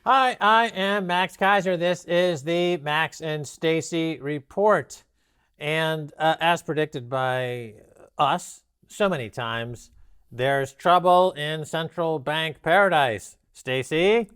Hi, I am Max Keiser. This is the Max and Stacy Report. And as predicted by us so many times, there's trouble in central bank paradise. Stacy?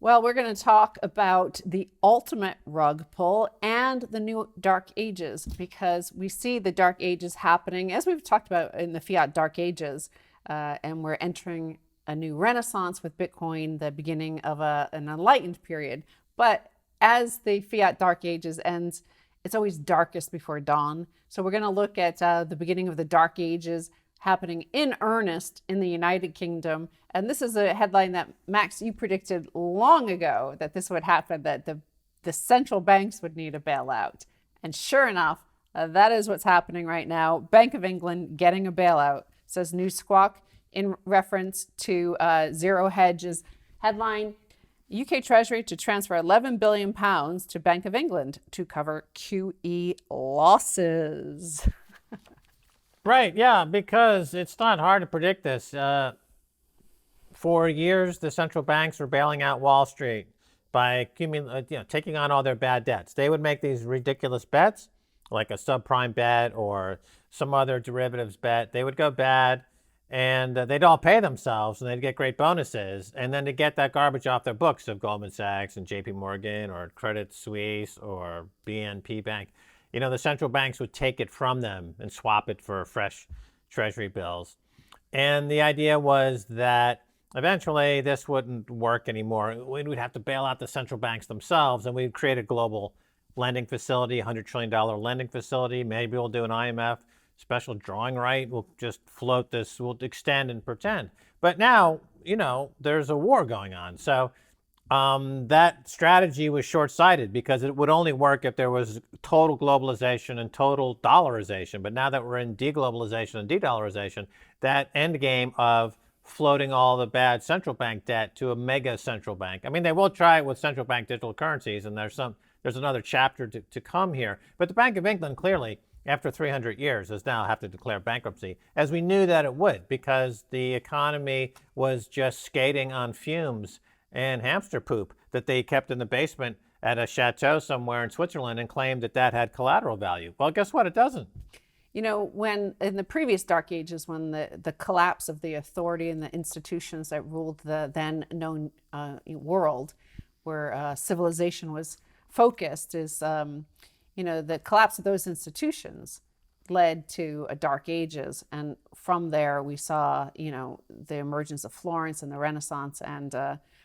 Well, we're going to talk about the ultimate rug pull and the new dark ages, because we see the dark ages happening, as we've talked about in the fiat dark ages, and we're entering a new renaissance with Bitcoin, the beginning of an enlightened period. But as the fiat dark ages ends, it's always darkest before dawn. So we're going to look at the beginning of the dark ages happening in earnest in the United Kingdom. And this is a headline that, Max, you predicted long ago that this would happen, that the central banks would need a bailout. And sure enough, that is what's happening right now. Bank of England getting a bailout, says New Squawk, in reference to Zero Hedge's headline: UK Treasury to transfer £11 billion to Bank of England to cover QE losses. Right, yeah, because it's not hard to predict this. For years, the central banks were bailing out Wall Street by taking on all their bad debts. They would make these ridiculous bets, like a subprime bet or some other derivatives bet. They would go bad, and they'd all pay themselves, and they'd get great bonuses. And then to get that garbage off their books of Goldman Sachs and JP Morgan or Credit Suisse or BNP Bank, the central banks would take it from them and swap it for fresh treasury bills. And the idea was that eventually this wouldn't work anymore. We'd have to bail out the central banks themselves, and we'd create a global lending facility, $100 trillion lending facility. Maybe we'll do an IMF special drawing right. We'll just float this, we'll extend and pretend. But now, there's a war going on. So that strategy was short-sighted, because it would only work if there was total globalization and total dollarization. But now that we're in deglobalization and de-dollarization, that end game of floating all the bad central bank debt to a mega central bank. I mean, they will try it with central bank digital currencies, and there's another chapter to come here. But the Bank of England clearly, after 300 years, does now have to declare bankruptcy, as we knew that it would, because the economy was just skating on fumes and hamster poop that they kept in the basement at a chateau somewhere in Switzerland and claimed that had collateral value. Well, guess what? It doesn't. When in the previous dark ages, when the collapse of the authority and the institutions that ruled the then known world, where civilization was focused, is the collapse of those institutions led to a dark ages. And from there we saw the emergence of Florence and the Renaissance and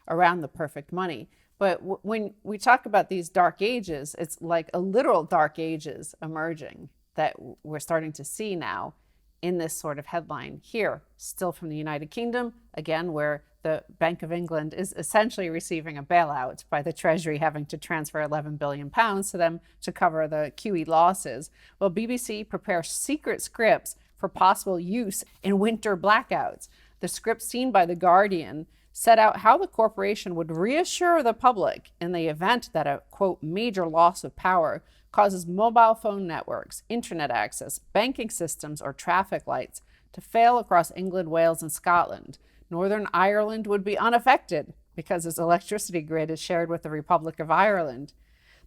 around the perfect money. But when we talk about these dark ages, it's like a literal dark ages emerging that we're starting to see now in this sort of headline here, still from the United Kingdom, again, where the Bank of England is essentially receiving a bailout by the Treasury, having to transfer £11 billion to them to cover the QE losses. Well, BBC prepares secret scripts for possible use in winter blackouts. The script seen by The Guardian set out how the corporation would reassure the public in the event that a, quote, major loss of power causes mobile phone networks, internet access, banking systems, or traffic lights to fail across England, Wales, and Scotland. Northern Ireland would be unaffected because its electricity grid is shared with the Republic of Ireland.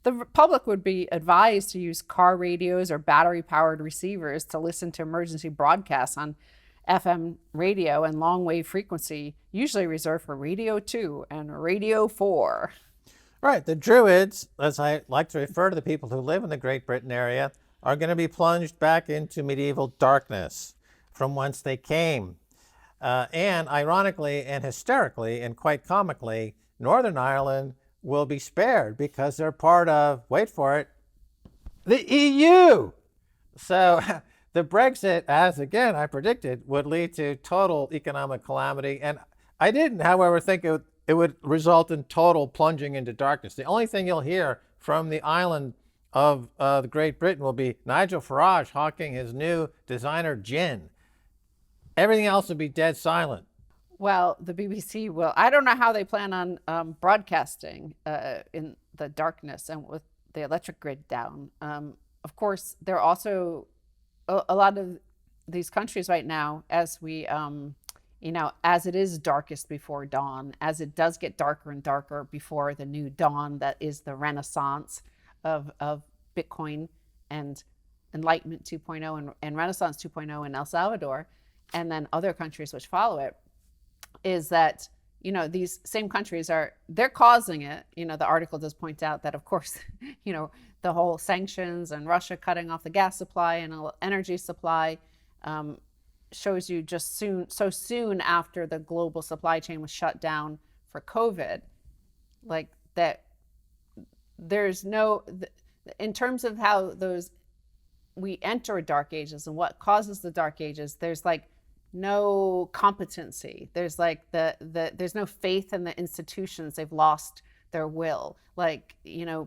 The public would be advised to use car radios or battery-powered receivers to listen to emergency broadcasts on FM radio and long-wave frequency, usually reserved for Radio 2 and Radio 4. Right. The Druids, as I like to refer to the people who live in the Great Britain area, are going to be plunged back into medieval darkness from whence they came. And ironically and hysterically and quite comically, Northern Ireland will be spared because they're part of, wait for it, the EU. So the Brexit, as again I predicted, would lead to total economic calamity. And I didn't, however, think it would result in total plunging into darkness. The only thing you'll hear from the island of the Great Britain will be Nigel Farage hawking his new designer gin. Everything else will be dead silent. Well, the BBC will. I don't know how they plan on broadcasting in the darkness and with the electric grid down. Of course, there are also a lot of these countries right now, as we as it is darkest before dawn, as it does get darker and darker before the new dawn that is the renaissance of Bitcoin and Enlightenment 2.0 and Renaissance 2.0 in El Salvador, and then other countries which follow it, is that these same countries they're causing it. The article does point out that, of course, the whole sanctions and Russia cutting off the gas supply and energy supply shows you just so soon after the global supply chain was shut down for COVID, like that there's no, in terms of how we enter dark ages and what causes the dark ages, there's like no competency. There's like there's no faith in the institutions. They've lost their will. Like,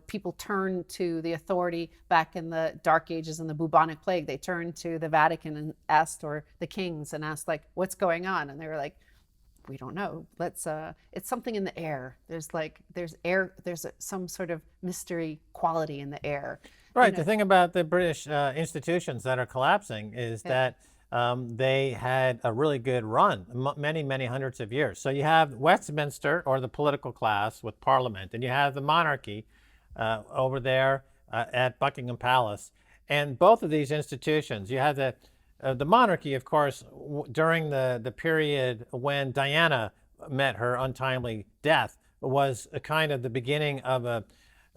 people turn to the authority back in the dark ages and the bubonic plague. They turned to the Vatican and asked, or the kings, and asked, like, what's going on? And they were like, we don't know. It's something in the air. There's some sort of mystery quality in the air. Right. The thing about the British institutions that are collapsing is that they had a really good run, many hundreds of years. So you have Westminster, or the political class with Parliament, and you have the monarchy over there at Buckingham Palace. And both of these institutions, you have the monarchy, of course, during the period when Diana met her untimely death, was a kind of the beginning of a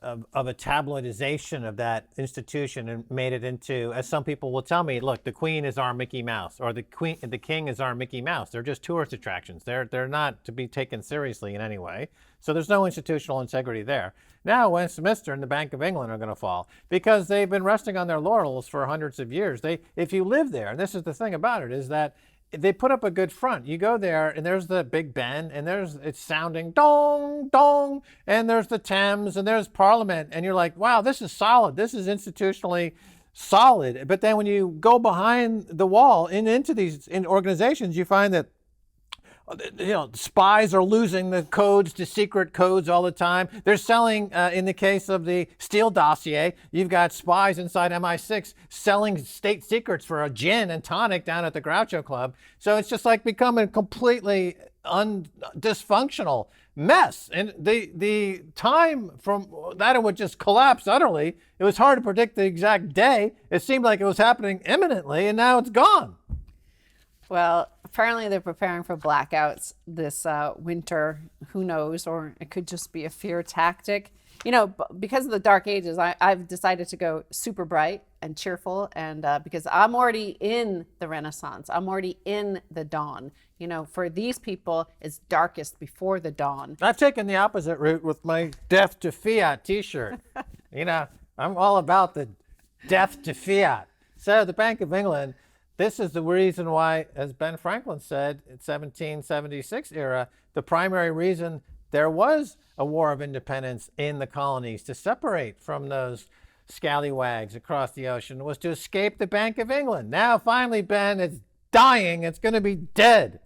tabloidization of that institution, and made it into, as some people will tell me, look, the Queen is our Mickey Mouse, or the King is our Mickey Mouse. They're just tourist attractions. They're not to be taken seriously in any way. So there's no institutional integrity there. Now Westminster and the Bank of England are going to fall because they've been resting on their laurels for hundreds of years. If you live there, and this is the thing about it, is that they put up a good front. You go there, and there's the Big Ben, and it's sounding dong, dong, and there's the Thames, and there's Parliament, and you're like, wow, this is solid. This is institutionally solid. But then when you go behind the wall and into these organizations, you find that spies are losing the codes to secret codes all the time. They're selling, in the case of the Steele dossier, you've got spies inside MI6 selling state secrets for a gin and tonic down at the Groucho Club. So it's just like becoming a completely dysfunctional mess. And the time from that it would just collapse utterly, it was hard to predict the exact day. It seemed like it was happening imminently, and now it's gone. Well, apparently they're preparing for blackouts this winter. Who knows? Or it could just be a fear tactic. Because of the dark ages, I've decided to go super bright and cheerful, and because I'm already in the Renaissance. I'm already in the dawn. For these people, it's darkest before the dawn. I've taken the opposite route with my Death to Fiat t-shirt. I'm all about the death to fiat. So the Bank of England, this is the reason why, as Ben Franklin said in 1776 era, the primary reason there was a war of independence in the colonies to separate from those scallywags across the ocean was to escape the Bank of England. Now, finally, Ben, it's dying. It's going to be dead.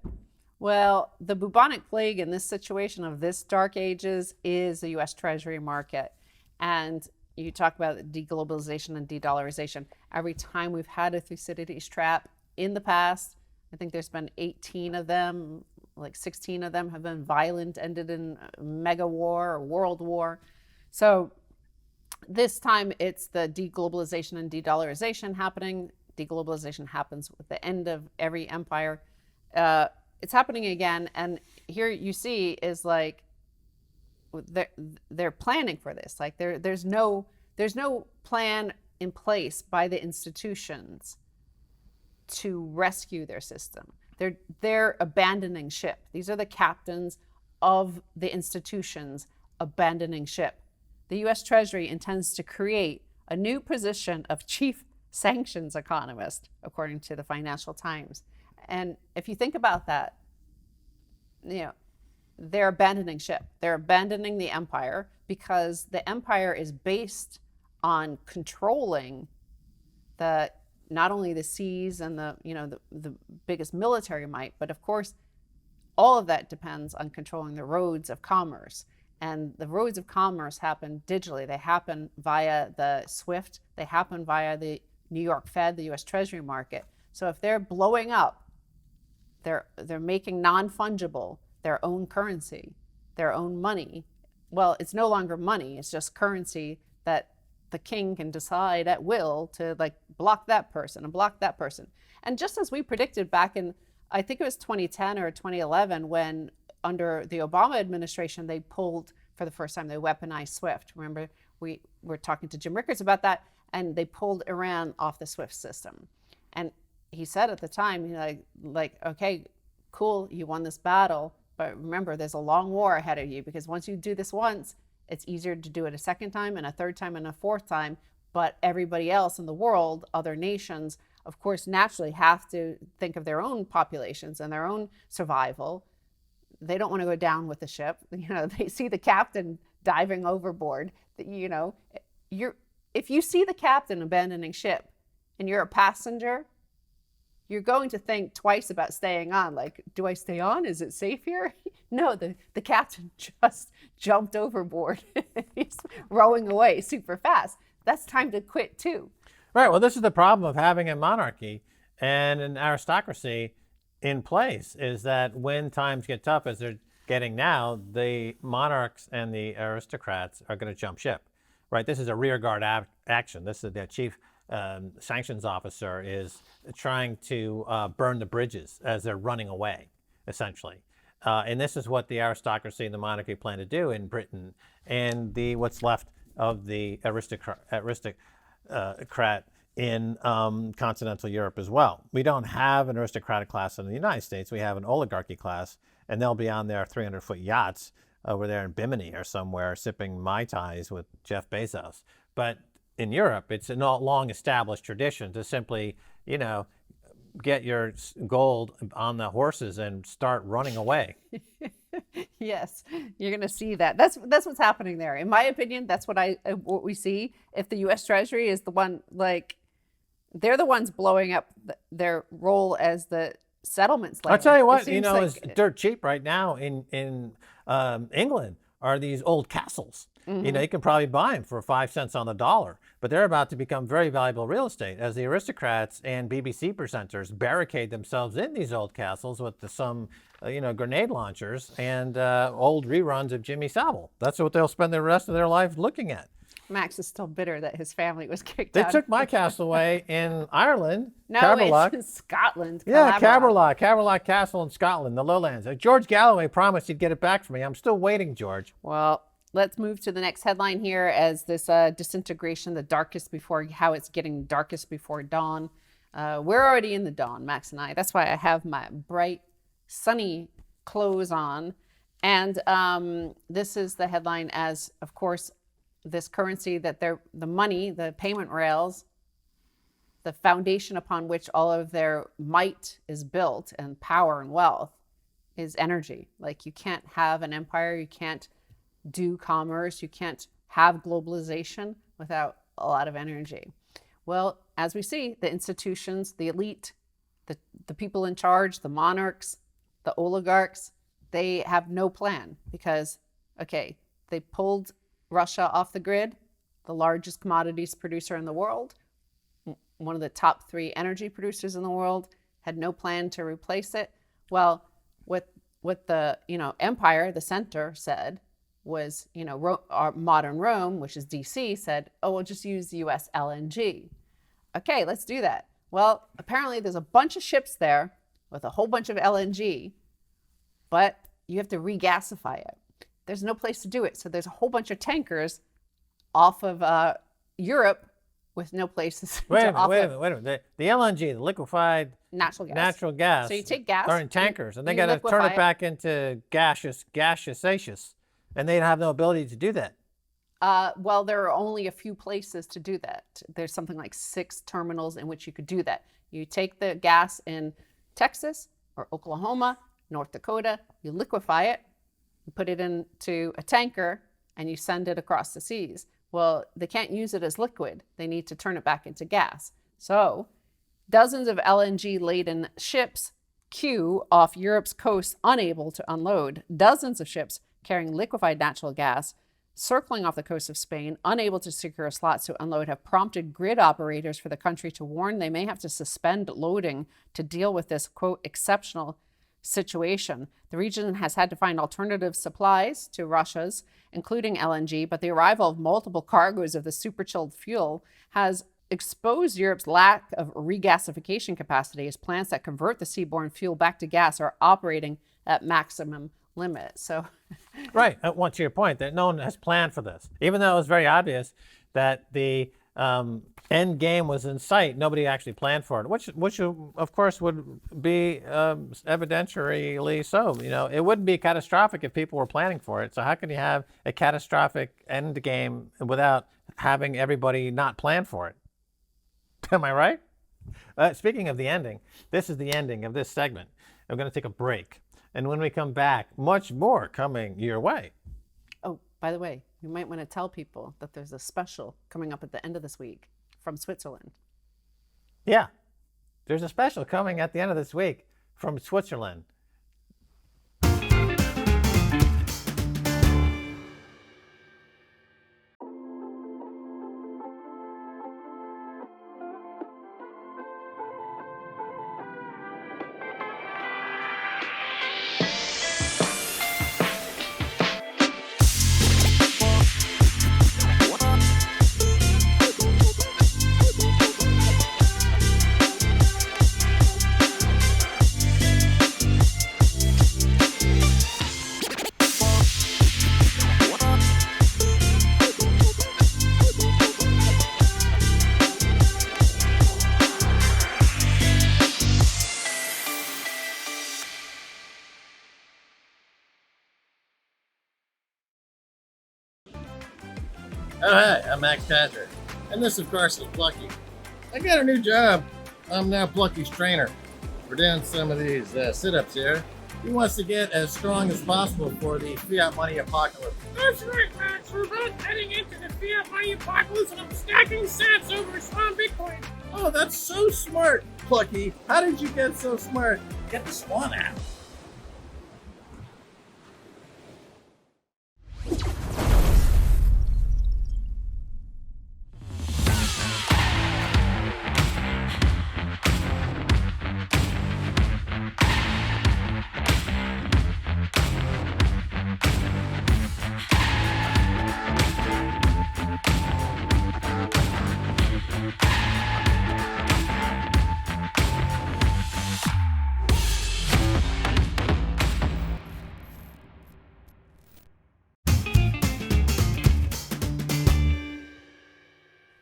Well, the bubonic plague in this situation of this dark ages is the U.S. Treasury market. And you talk about deglobalization and de-dollarization. Every time we've had a Thucydides trap in the past, I think there's been 18 of them, like 16 of them have been violent, ended in mega war or world war. So this time it's the deglobalization and de-dollarization happening. Deglobalization happens with the end of every empire. It's happening again. And here you see is like, they're planning for this. Like there's no plan in place by the institutions to rescue their system. They're abandoning ship. These are the captains of the institutions abandoning ship. The U.S. Treasury intends to create a new position of chief sanctions economist, according to the Financial Times. And if you think about that, they're abandoning ship. They're abandoning the empire because the empire is based on controlling not only the seas and the biggest military might, but of course, all of that depends on controlling the roads of commerce. And the roads of commerce happen digitally. They happen via the SWIFT. They happen via the New York Fed, the U.S. Treasury market. So if they're blowing up they're making non-fungible their own currency, their own money. Well, it's no longer money, it's just currency that the king can decide at will to like block that person and block that person. And just as we predicted back in, I think it was 2010 or 2011, when under the Obama administration, they pulled for the first time, they weaponized SWIFT. Remember, we were talking to Jim Rickards about that, and they pulled Iran off the SWIFT system. And he said at the time, like, okay, cool, you won this battle, but remember, there's a long war ahead of you, because once you do this once, it's easier to do it a second time and a third time and a fourth time. But everybody else in the world, other nations, of course, naturally have to think of their own populations and their own survival. They don't want to go down with the ship. They see the captain diving overboard. If you see the captain abandoning ship and you're a passenger, you're going to think twice about staying on. Like, do I stay on? Is it safe here? No, the captain just jumped overboard. He's rowing away super fast. That's time to quit too. Right. Well, this is the problem of having a monarchy and an aristocracy in place, is that when times get tough, as they're getting now, the monarchs and the aristocrats are going to jump ship. Right. This is a rearguard action. This is the chief sanctions officer is trying to burn the bridges as they're running away, essentially. And this is what the aristocracy and the monarchy plan to do in Britain and what's left of the aristocrat in continental Europe as well. We don't have an aristocratic class in the United States. We have an oligarchy class, and they'll be on their 300-foot yachts over there in Bimini or somewhere sipping Mai Tais with Jeff Bezos. But in Europe, it's a long-established tradition to simply, get your gold on the horses and start running away. Yes, you're going to see that. That's what's happening there. In my opinion, that's what we see. If the U.S. Treasury is the one, like, they're the ones blowing up their role as the settlements. I'll tell you what, is dirt cheap right now in England are these old castles. Mm-hmm. You can probably buy them for 5 cents on the dollar, but they're about to become very valuable real estate as the aristocrats and BBC presenters barricade themselves in these old castles with some grenade launchers and old reruns of Jimmy Savile. That's what they'll spend the rest of their life looking at. Max is still bitter that his family was kicked out. They took my castle away in Ireland. No, Caberloch. it's in Scotland. Yeah, Caberloch Castle in Scotland, the lowlands. George Galloway promised he'd get it back for me. I'm still waiting, George. Well, let's move to the next headline here as this disintegration, how it's getting darkest before dawn. We're already in the dawn, Max and I. That's why I have my bright, sunny clothes on. And this is the headline as, of course, this currency that the money, the payment rails, the foundation upon which all of their might is built and power and wealth is energy. Like, you can't have an empire, you can't do commerce, you can't have globalization without a lot of energy. Well, as we see, the institutions, the elite, the people in charge, the monarchs, the oligarchs, they have no plan because, they pulled Russia off the grid, the largest commodities producer in the world, one of the top 3 energy producers in the world, had no plan to replace it. Well, what the empire, the center, said was, our modern Rome, which is DC, said, oh, we'll just use the U.S. LNG. Okay, let's do that. Well, apparently there's a bunch of ships there with a whole bunch of LNG, but you have to regasify it. There's no place to do it. So there's a whole bunch of tankers off of Europe with no places Wait a minute. The LNG, the liquefied natural gas. So you take gas. They're in tankers, and they got to turn it back into gaseous, and they have no ability to do that. Well, there are only a few places to do that. There's something like 6 terminals in which you could do that. You take the gas in Texas or Oklahoma, North Dakota, you liquefy it, you put it into a tanker, and you send it across the seas. Well, they can't use it as liquid. They need to turn it back into gas. So dozens of LNG-laden ships queue off Europe's coast, unable to unload. Dozens of ships carrying liquefied natural gas circling off the coast of Spain, unable to secure slots to unload, have prompted grid operators for the country to warn they may have to suspend loading to deal with this, quote, exceptional situation. The region has had to find alternative supplies to Russia's, including LNG, but the arrival of multiple cargoes of the super chilled fuel has exposed Europe's lack of regasification capacity, as plants that convert the seaborne fuel back to gas are operating at maximum limit. So, right. Well, to your point, that no one has planned for this, even though it was very obvious that the end game was in sight. Nobody actually planned for it, which of course would be evidentially so. You know, it wouldn't be catastrophic if people were planning for it. So how can you have a catastrophic end game without having everybody not plan for it? Am I right? Speaking of the ending, this is the ending of this segment. I'm going to take a break. And when we come back, much more coming your way. oh, by the way, you might want to tell people that there's a special coming up at the end of this week from Switzerland. Yeah, there's a special coming at the end of this week from Switzerland. Oh, hi, I'm Max Patrick, and this, of course, is Plucky. I got a new job. I'm now Plucky's trainer. We're doing some of these sit-ups here. He wants to get as strong as possible for the fiat money apocalypse. That's right, Max. We're both heading into the fiat money apocalypse, and I'm stacking sats over Swan Bitcoin. Oh, that's so smart, Plucky. How did you get so smart? Get the Swan app.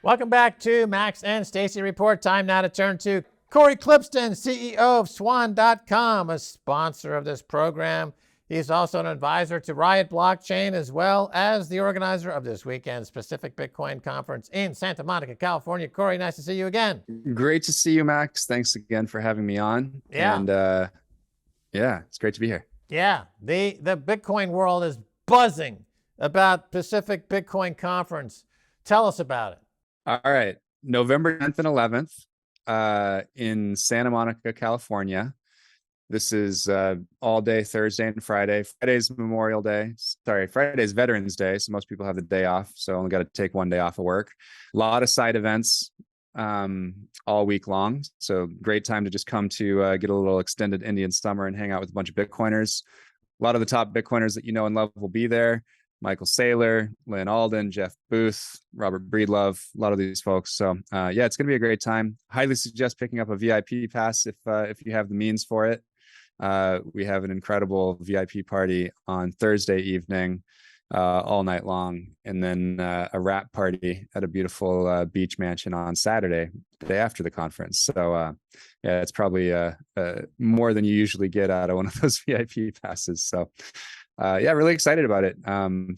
Welcome back to Max and Stacy Report. Time now to turn to Cory Klippsten, CEO of Swan.com, a sponsor of this program. He's also an advisor to Riot Blockchain, as well as the organizer of this weekend's Pacific Bitcoin Conference in Santa Monica, California. Cory, nice to see you again. Great to see you, Max. Thanks again for having me on. Yeah. And yeah, it's great to be here. Yeah, the Bitcoin world is buzzing about Pacific Bitcoin Conference. Tell us about it. All right. November 10th and 11th in Santa Monica, California. This is all day Thursday and Friday. Friday's Memorial Day. Sorry, Friday's Veterans Day. So most people have the day off. So only got to take one day off of work. A lot of side events all week long. So great time to just come to get a little extended Indian summer and hang out with a bunch of Bitcoiners. A lot of the top Bitcoiners that you know and love will be there. Michael Saylor, Lynn Alden, Jeff Booth, Robert Breedlove, a lot of these folks. So yeah, it's going to be a great time. Highly suggest picking up a VIP pass if you have the means for it. We have an incredible VIP party on Thursday evening, all night long, and then a wrap party at a beautiful beach mansion on Saturday, the day after the conference. So yeah, it's probably more than you usually get out of one of those VIP passes. So yeah, really excited about it.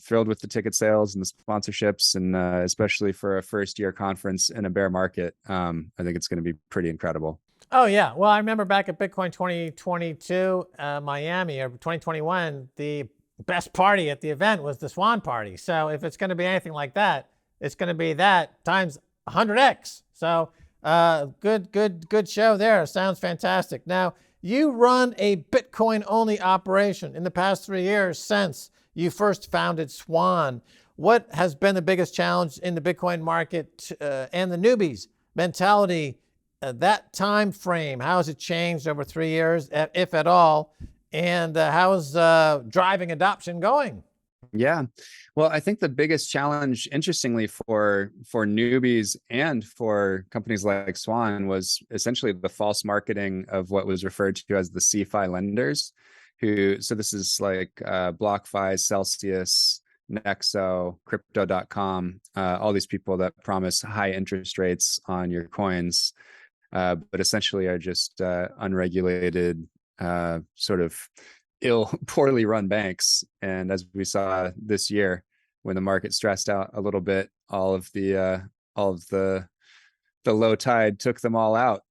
Thrilled with the ticket sales and the sponsorships, and especially for a first-year conference in a bear market. I think it's going to be pretty incredible. Oh, yeah. Well, I remember back at Bitcoin 2022, Miami, or 2021, the best party at the event was the Swan Party. So if it's going to be anything like that, it's going to be that times 100x. So good show there. Sounds fantastic. Now, you run a Bitcoin-only operation in the past 3 years since you first founded Swan. What has been the biggest challenge in the Bitcoin market and the newbies' mentality that time frame, how has it changed over 3 years, if at all? And how's driving adoption going? Yeah. Well, I think the biggest challenge, interestingly, for newbies and for companies like Swan was essentially the false marketing of what was referred to as the CFI lenders, so this is like BlockFi, Celsius, Nexo, Crypto.com, all these people that promise high interest rates on your coins, but essentially are just unregulated, sort of poorly run banks. And as we saw this year, when the market stressed out a little bit, all of the low tide took them all out.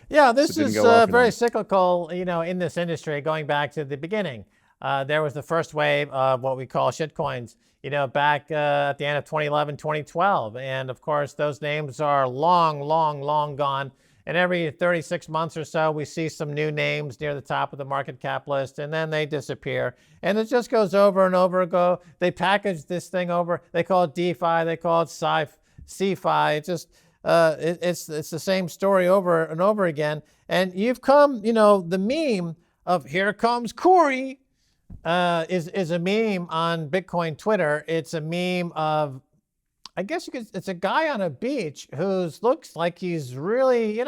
Yeah, this didn't is go well for very them. cyclical, in this industry, going back to the beginning. There was the first wave of what we call shitcoins, back at the end of 2011, 2012. And of course, those names are long, long, long gone. And every 36 months or so, we see some new names near the top of the market cap list, and then they disappear. And it just goes over and over again. They package this thing over. They call it DeFi. They call it CFI. It just it's the same story over and over again. And you've come, the meme of "Here comes Cory" is a meme on Bitcoin Twitter. It's a meme of, I guess it's a guy on a beach who looks like he's really,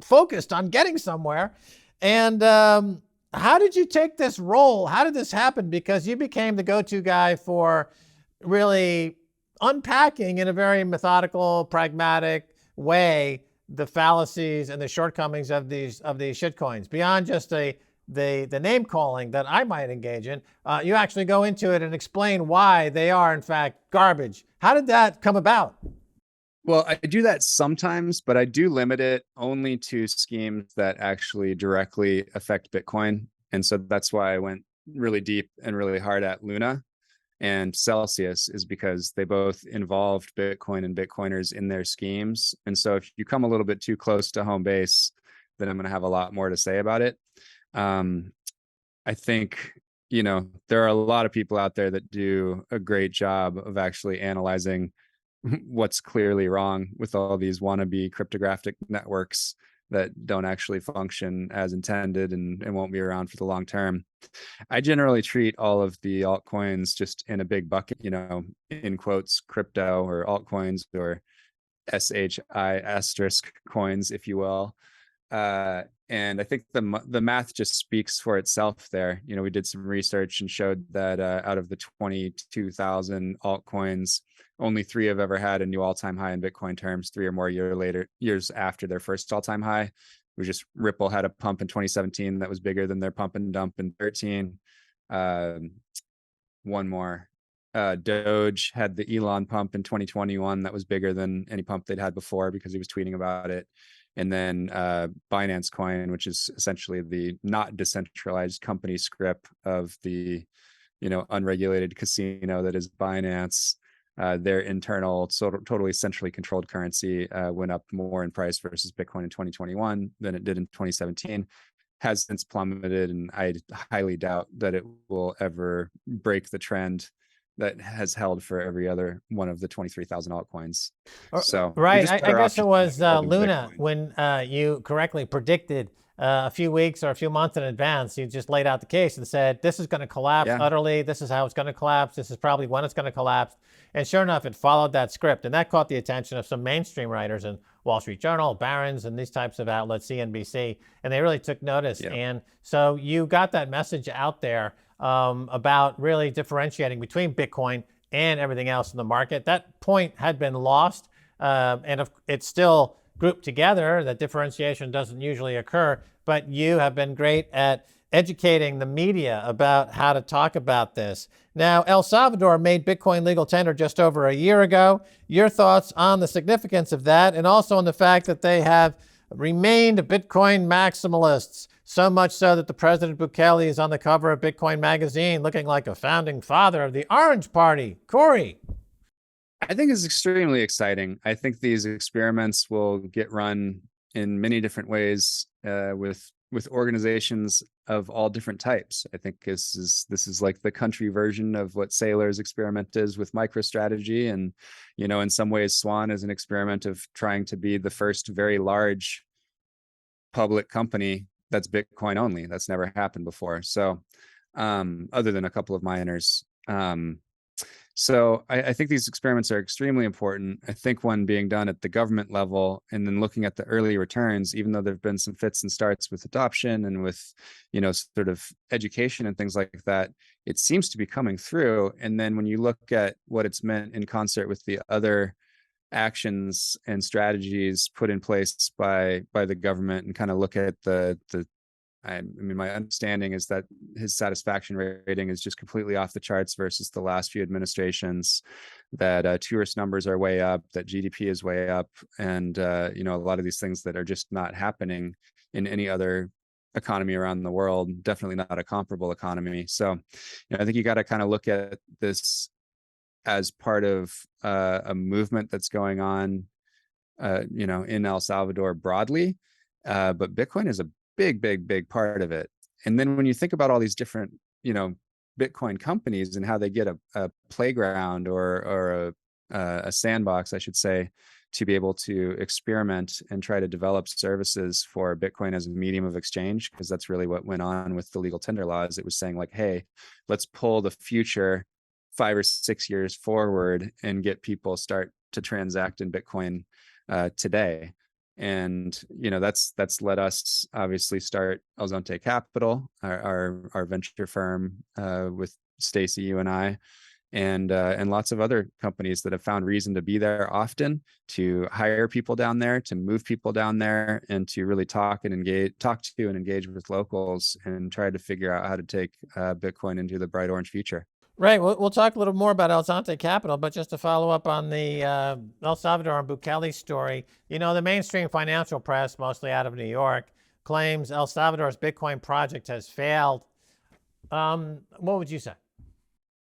focused on getting somewhere. And how did you take this role? How did this happen? Because you became the go-to guy for really unpacking in a very methodical, pragmatic way the fallacies and the shortcomings of these shitcoins. Beyond just the name calling that I might engage in, you actually go into it and explain why they are in fact garbage. How did that come about? Well, I do that sometimes, but I do limit it only to schemes that actually directly affect Bitcoin. And so that's why I went really deep and really hard at Luna and Celsius, is because they both involved Bitcoin and Bitcoiners in their schemes. And so if you come a little bit too close to home base, then I'm going to have a lot more to say about it. I think, there are a lot of people out there that do a great job of actually analyzing what's clearly wrong with all these wannabe cryptographic networks that don't actually function as intended and won't be around for the long term. I generally treat all of the altcoins just in a big bucket, in quotes, crypto or altcoins, or SHI asterisk coins, if you will. And I think the math just speaks for itself there. We did some research and showed that out of the 22,000 altcoins, only 3 have ever had a new all-time high in Bitcoin terms, 3 or more years after their first all-time high. It was just Ripple had a pump in 2017 that was bigger than their pump and dump in 13. One more. Doge had the Elon pump in 2021 that was bigger than any pump they'd had before because he was tweeting about it. And then Binance Coin, which is essentially the not decentralized company script of the, unregulated casino that is Binance. Their internal, totally centrally controlled currency went up more in price versus Bitcoin in 2021 than it did in 2017. Has since plummeted, and I highly doubt that it will ever break the trend that has held for every other one of the 23,000 altcoins. So right, I guess it was Luna Bitcoin. when you correctly predicted a few weeks or a few months in advance. You just laid out the case and said, this is going to collapse utterly. This is how it's going to collapse. This is probably when it's going to collapse. And sure enough, it followed that script. And that caught the attention of some mainstream writers in Wall Street Journal, Barron's, and these types of outlets, CNBC. And they really took notice. Yeah. And so you got that message out there about really differentiating between Bitcoin and everything else in the market. That point had been lost, and it's still grouped together. That differentiation doesn't usually occur, but you have been great at educating the media about how to talk about this. Now, El Salvador made Bitcoin legal tender just over a year ago. Your thoughts on the significance of that, and also on the fact that they have remained Bitcoin maximalists, so much so that the President Bukele is on the cover of Bitcoin magazine looking like a founding father of the Orange Party. Cory. I think it's extremely exciting. I think these experiments will get run in many different ways with organizations of all different types. I think this is like the country version of what Saylor's experiment is with MicroStrategy. And, in some ways, Swan is an experiment of trying to be the first very large public company that's Bitcoin only. That's never happened before. So, other than a couple of miners. So I think these experiments are extremely important. I think one being done at the government level and then looking at the early returns, even though there've been some fits and starts with adoption and with, sort of education and things like that, it seems to be coming through. And then when you look at what it's meant in concert with the other actions and strategies put in place by the government and kind of look at I mean, my understanding is that his satisfaction rating is just completely off the charts versus the last few administrations, that tourist numbers are way up, that GDP is way up, and, a lot of these things that are just not happening in any other economy around the world, definitely not a comparable economy. So, I think you got to kind of look at this as part of a movement that's going on, in El Salvador broadly, but Bitcoin is a big part of it. And then when you think about all these different, Bitcoin companies and how they get a playground or a sandbox, I should say, to be able to experiment and try to develop services for Bitcoin as a medium of exchange, because that's really what went on with the legal tender laws. It was saying like, hey, let's pull the future 5 or 6 years forward and get people start to transact in Bitcoin today. And that's let us obviously start El Zonte Capital, our venture firm, with Stacy, you and I, and lots of other companies that have found reason to be there often, to hire people down there, to move people down there, and to really talk to and engage with locals and try to figure out how to take Bitcoin into the bright orange future. Right. We'll talk a little more about El Zonte Capital, but just to follow up on the El Salvador and Bukele story, the mainstream financial press, mostly out of New York, claims El Salvador's Bitcoin project has failed. What would you say?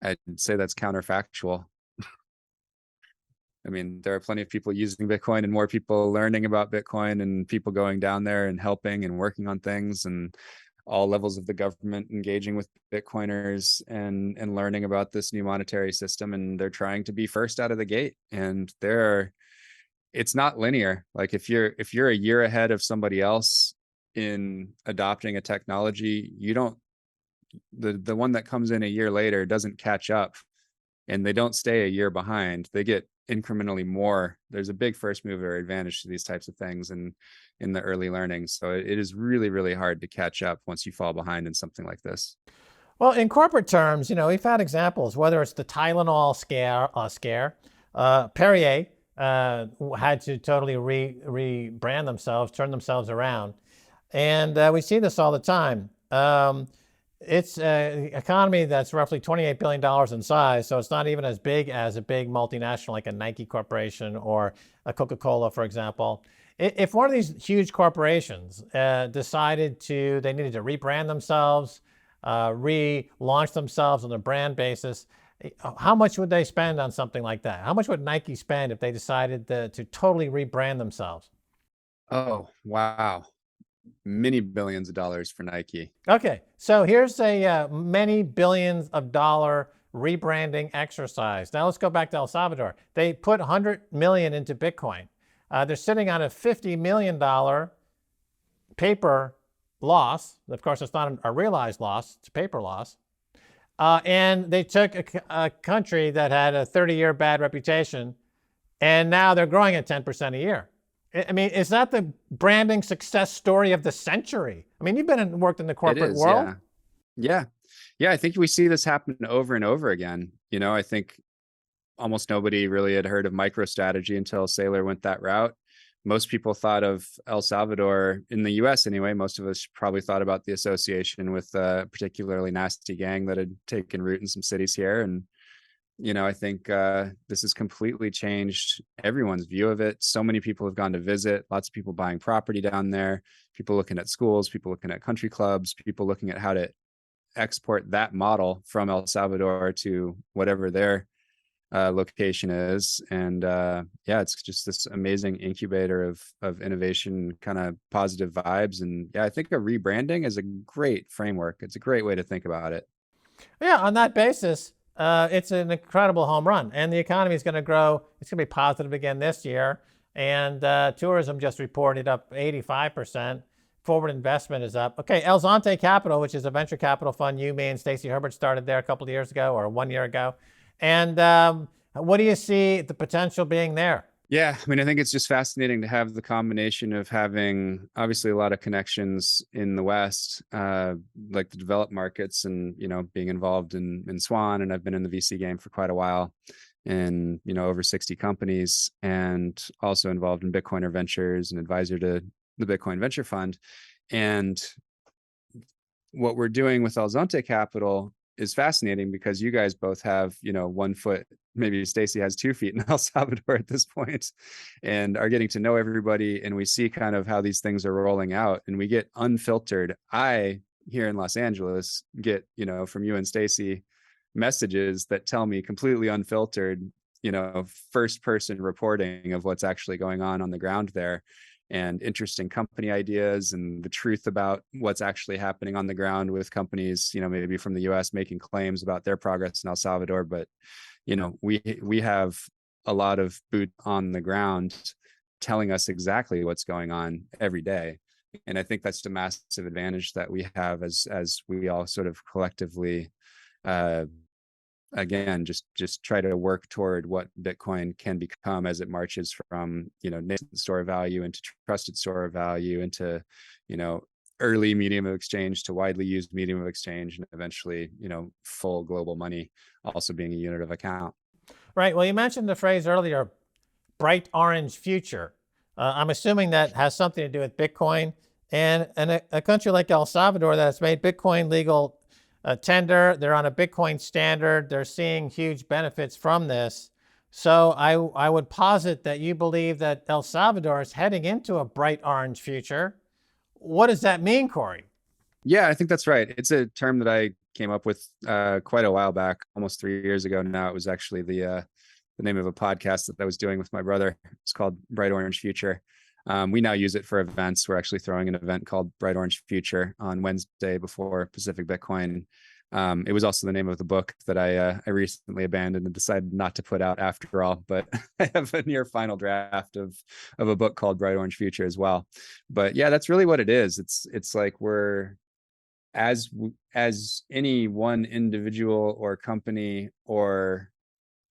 I'd say that's counterfactual. I mean, there are plenty of people using Bitcoin and more people learning about Bitcoin and people going down there and helping and working on things, and all levels of the government engaging with Bitcoiners and learning about this new monetary system. And they're trying to be first out of the gate. And it's not linear. Like if you're a year ahead of somebody else in adopting a technology, the one that comes in a year later doesn't catch up, and they don't stay a year behind. They get incrementally more. There's a big first mover advantage to these types of things and in the early learning. So it is really, really hard to catch up once you fall behind in something like this. Well, in corporate terms, we've had examples, whether it's the Tylenol scare, Perrier had to totally rebrand themselves, turn themselves around. And we see this all the time. It's an economy that's roughly $28 billion in size, so it's not even as big as a big multinational like a Nike corporation or a Coca-Cola, for example. If one of these huge corporations decided they needed to rebrand themselves, relaunch themselves on a brand basis, how much would they spend on something like that? How much would Nike spend if they decided to totally rebrand themselves? Oh, wow. Many billions of dollars for Nike. Okay, so here's a many billions of dollar rebranding exercise. Now let's go back to El Salvador. They put 100 million into Bitcoin. They're sitting on a $50 million paper loss. Of course, it's not a realized loss, it's a paper loss. And they took a country that had a 30-year bad reputation, and now they're growing at 10% a year. I mean, is that the branding success story of the century? I mean, you've worked in the corporate world. Yeah. I think we see this happen over and over again. I think almost nobody really had heard of MicroStrategy until Saylor went that route. Most people thought of El Salvador, in the US anyway, most of us probably thought about the association with a particularly nasty gang that had taken root in some cities here. And I think this has completely changed everyone's view of it. So many people have gone to visit, lots of people buying property down there, people looking at schools, people looking at country clubs, people looking at how to export that model from El Salvador to whatever their location is. And yeah, it's just this amazing incubator of innovation, kind of positive vibes. And yeah, I think a rebranding is a great framework. It's a great way to think about it. Yeah, on that basis, it's an incredible home run, and the economy is going to grow. It's going to be positive again this year, and tourism just reported up 85%. Forward investment is up. Okay, El Zonte Capital, which is a venture capital fund you, me, and Stacy Herbert started there a couple of years ago, or 1 year ago. And what do you see the potential being there? Yeah, I mean, I think it's just fascinating to have the combination of having obviously a lot of connections in the West, like the developed markets, and being involved in Swan, and I've been in the VC game for quite a while, and over 60 companies, and also involved in Bitcoiner Ventures and advisor to the Bitcoin Venture Fund. And what we're doing with El Zonte Capital is fascinating because you guys both have 1 foot, maybe Stacy has 2 feet in El Salvador at this point, and are getting to know everybody, and we see kind of how these things are rolling out, and we get unfiltered. I, here in Los Angeles, get from you and Stacy messages that tell me completely unfiltered, first person reporting of what's actually going on the ground there, and interesting company ideas and the truth about what's actually happening on the ground with companies, maybe from the US making claims about their progress in El Salvador. But, we have a lot of boot on the ground telling us exactly what's going on every day. And I think that's the massive advantage that we have as we all sort of collectively, again, just try to work toward what Bitcoin can become as it marches from, nascent store of value into trusted store of value into, early medium of exchange to widely used medium of exchange, and eventually, full global money also being a unit of account. Right. Well, you mentioned the phrase earlier, bright orange future. I'm assuming that has something to do with Bitcoin, and a country like El Salvador that's made Bitcoin legal tender. They're on a Bitcoin standard. They're seeing huge benefits from this. So I would posit that you believe that El Salvador is heading into a bright orange future. What does that mean, Cory? Yeah, I think that's right. It's a term that I came up with quite a while back, almost 3 years ago now. It was actually the name of a podcast that I was doing with my brother. It's called Bright Orange Future. We now use it for events. We're actually throwing an event called Bright Orange Future on Wednesday before Pacific Bitcoin. It was also the name of the book that I recently abandoned and decided not to put out after all. But I have a near final draft of a book called Bright Orange Future as well. But yeah, that's really what it is. It's like we're as any one individual or company or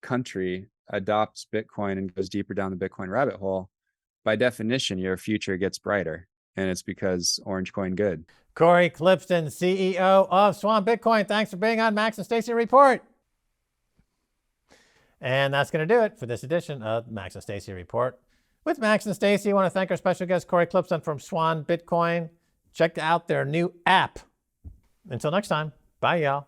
country adopts Bitcoin and goes deeper down the Bitcoin rabbit hole, by definition, your future gets brighter, and it's because Orange Coin good. Cory Klippsten, CEO of Swan Bitcoin. Thanks for being on Max and Stacy Report. And that's going to do it for this edition of Max and Stacy Report. With Max and Stacy, I want to thank our special guest, Cory Klippsten from Swan Bitcoin. Check out their new app. Until next time, bye, y'all.